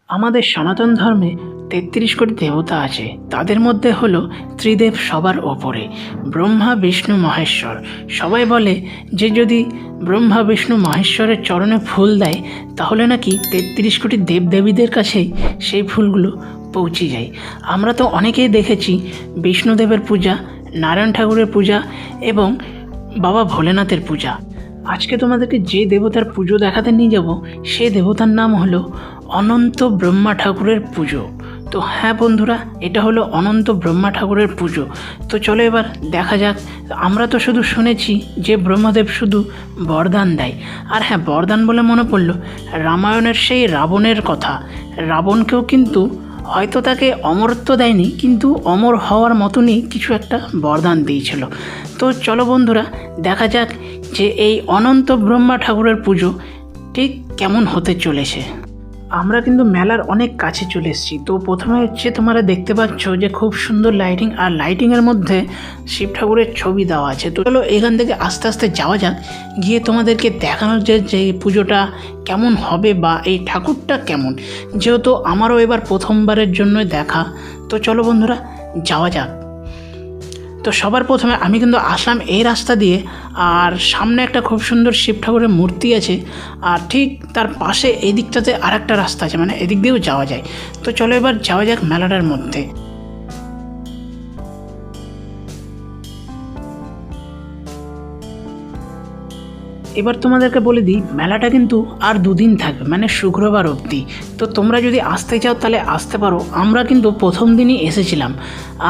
আমাদের সনাতন ধর্মে ৩৩ কোটি দেবতা আছে। তাদের মধ্যে হলো ত্রিদেব সবার ওপরে, ব্রহ্মা বিষ্ণু মহেশ্বর। সবাই বলে যে যদি ব্রহ্মা বিষ্ণু মহেশ্বরের চরণে ফুল দেয় তাহলে নাকি ৩৩ কোটি দেবদেবীদের কাছেই সেই ফুলগুলো পৌঁছে যায়। আমরা তো অনেকেই দেখেছি বিষ্ণুদেবের পূজা, নারায়ণ ঠাকুরের পূজা এবং বাবা ভোলেনাথের পূজা। আজকে তোমাদেরকে যে দেবতার পুজো দেখাতে নিয়ে যাব সেই দেবতার নাম হলো অনন্ত ব্রহ্মা ঠাকুরের পুজো। তো হ্যাঁ বন্ধুরা, এটা হলো অনন্ত ব্রহ্মা ঠাকুরের পুজো। তো চলো এবার দেখা যাক। আমরা তো শুধু শুনেছি যে ব্রহ্মদেব শুধু বরদান দেয়। আর হ্যাঁ, বরদান বলে মনে পড়লো রামায়ণের সেই রাবণের কথা। রাবণকেও কিন্তু হয়তো তাকে অমরত্ব দেয়নি, কিন্তু অমর হওয়ার মতনই কিছু একটা বরদান দিয়েছিল। তো চলো বন্ধুরা দেখা যাক যে এই অনন্ত ব্রহ্মা ঠাকুরের পুজো ঠিক কেমন হতে চলেছে। আমরা কিন্তু মেলার অনেক কাছে চলে এসেছি। তো প্রথমে হচ্ছে তোমরা দেখতে পাচ্ছ যে খুব সুন্দর লাইটিং, আর লাইটিংয়ের মধ্যে শিব ঠাকুরের ছবি দেওয়া আছে। তো চলো এখান থেকে আস্তে আস্তে যাওয়া যাক, গিয়ে তোমাদেরকে দেখানোর যে পুজোটা কেমন হবে বা এই ঠাকুরটা কেমন, যেহেতু আমারও এবার প্রথমবারের জন্য দেখা। তো চলো বন্ধুরা যাওয়া যাক। তো সবার প্রথমে আমি কিন্তু আসলাম এই রাস্তা দিয়ে, আর সামনে একটা খুব সুন্দর শিব ঠাকুরের মূর্তি আছে, আর ঠিক তার পাশে এই দিকটাতে আর একটা রাস্তা আছে, মানে এদিক দিয়েও যাওয়া যায়। তো চলো এবার যাওয়া যাক মেলাটার মধ্যে। এবার তোমাদেরকে বলে দিই, মেলাটা কিন্তু আর দুদিন থাকবে, মানে শুক্রবার অবধি। তো তোমরা যদি আসতে চাও তাহলে আসতে পারো। আমরা কিন্তু প্রথম দিনই এসেছিলাম,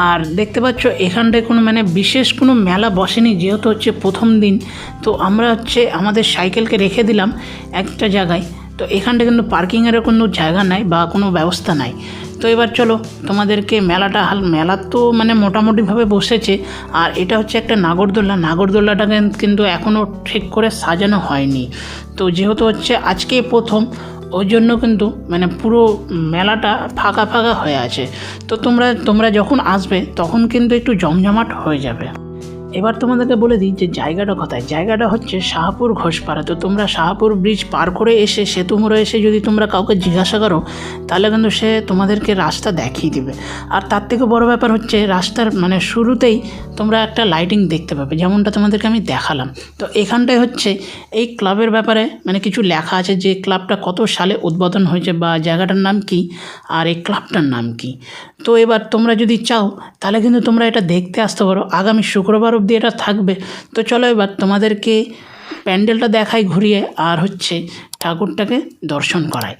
আর দেখতে পাচ্ছ এখানটায় কোনো মানে বিশেষ কোনো মেলা বসেনি, যেহেতু হচ্ছে প্রথম দিন। তো আমরা হচ্ছে আমাদের সাইকেলকে রেখে দিলাম একটা জায়গায়। তো এখানটা কিন্তু পার্কিংয়েরও কোনো জায়গা নাই বা কোনো ব্যবস্থা নাই। তো এবার চলো তোমাদেরকে মেলা তো মানে মোটামুটিভাবে বসেছে। আর এটা হচ্ছে একটা নাগরদোল্লাটাকে কিন্তু এখনও ঠিক করে সাজানো হয়নি। তো যেহেতু হচ্ছে আজকেই প্রথম, ওই জন্য কিন্তু মানে পুরো মেলাটা ফাঁকা ফাঁকা হয়ে আছে। তো তোমরা যখন আসবে তখন কিন্তু একটু জমজমাট হয়ে যাবে। এবার তোমাদেরকে বলে দিই যে জায়গাটা কোথায়। জায়গাটা হচ্ছে শাহপুর ঘোষপাড়া। তো তোমরা শাহপুর ব্রিজ পার করে এসে সেতু মোড়ে এসে যদি তোমরা কাউকে জিজ্ঞাসা করো তাহলে কিন্তু সে তোমাদেরকে রাস্তা দেখিয়ে দেবে। আর তার থেকে বড় ব্যাপার হচ্ছে রাস্তার মানে শুরুতেই তোমরা একটা লাইটিং দেখতে পাবে, যেমনটা তোমাদেরকে আমি দেখালাম। তো এখানটায় হচ্ছে এই ক্লাবের ব্যাপারে মানে কিছু লেখা আছে, যে ক্লাবটা কত সালে উদ্বোধন হয়েছে বা জায়গাটার নাম কি আর এই ক্লাবটার নাম কি। তো এবার তোমরা যদি চাও তাহলে কিন্তু তোমরা এটা দেখতে আসতে পারো। আগামী শুক্রবার অবধি এটা থাকবে। তো চলো এবার তোমাদেরকে প্যান্ডেলটা দেখাই ঘুরিয়ে, আর হচ্ছে ঠাকুরটাকে দর্শন করাই।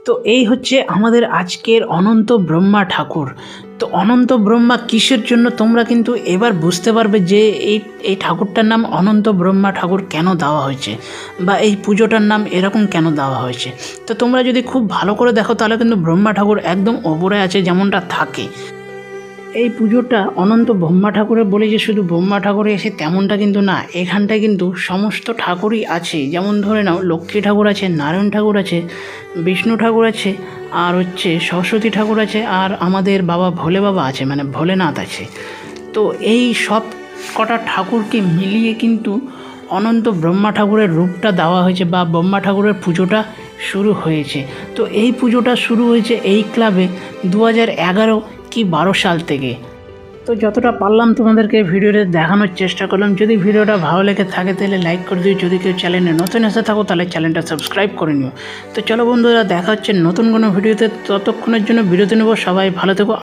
তো এই হচ্ছে আমাদের আজকের অনন্ত ব্রহ্মা ঠাকুর। তো অনন্ত ব্রহ্মা কিসের জন্য তোমরা কিন্তু এবার বুঝতে পারবে যে এই ঠাকুরটার নাম অনন্ত ব্রহ্মা ঠাকুর কেন দেওয়া হয়েছে, বা এই পুজোটার নাম এরকম কেন দেওয়া হয়েছে। তো তোমরা যদি খুব ভালো করে দেখো তাহলে কিন্তু ব্রহ্মা ঠাকুর একদম ওপরে আছে যেমনটা থাকে। এই পুজোটা অনন্ত ব্রহ্মা ঠাকুরের বলে যে শুধু ব্রহ্মা ঠাকুরে এসে তেমনটা কিন্তু না, এখানটায় কিন্তু সমস্ত ঠাকুরই আছে। যেমন ধরে নাও লক্ষ্মী ঠাকুর আছে, নারায়ণ ঠাকুর আছে, বিষ্ণু ঠাকুর আছে, আর হচ্ছে সরস্বতী ঠাকুর আছে, আর আমাদের বাবা ভোলে বাবা আছে, মানে ভোলেনাথ আছে। তো এই সব কটা ঠাকুরকে মিলিয়ে কিন্তু অনন্ত ব্রহ্মা ঠাকুরের রূপটা দেওয়া হয়েছে বা ব্রহ্মা ঠাকুরের পুজোটা শুরু হয়েছে। তো এই পুজোটা শুরু হয়েছে এই ক্লাবে 2011 কি 12 সাল থেকে। তো যতটা পারলাম তোমাদেরকে ভিডিওতে দেখানোর চেষ্টা করলাম। যদি ভিডিওটা ভালো লেগে থাকে তাহলে লাইক করে দিও, যদি কেউ চ্যানেলে নতুন এসে থাকো তাহলে চ্যানেলটা সাবস্ক্রাইব করে নিও। তো চলো বন্ধুরা, দেখা হচ্ছে নতুন কোনো ভিডিওতে, ততক্ষণের জন্য বিরতি নেব। সবাই ভালো থেকো।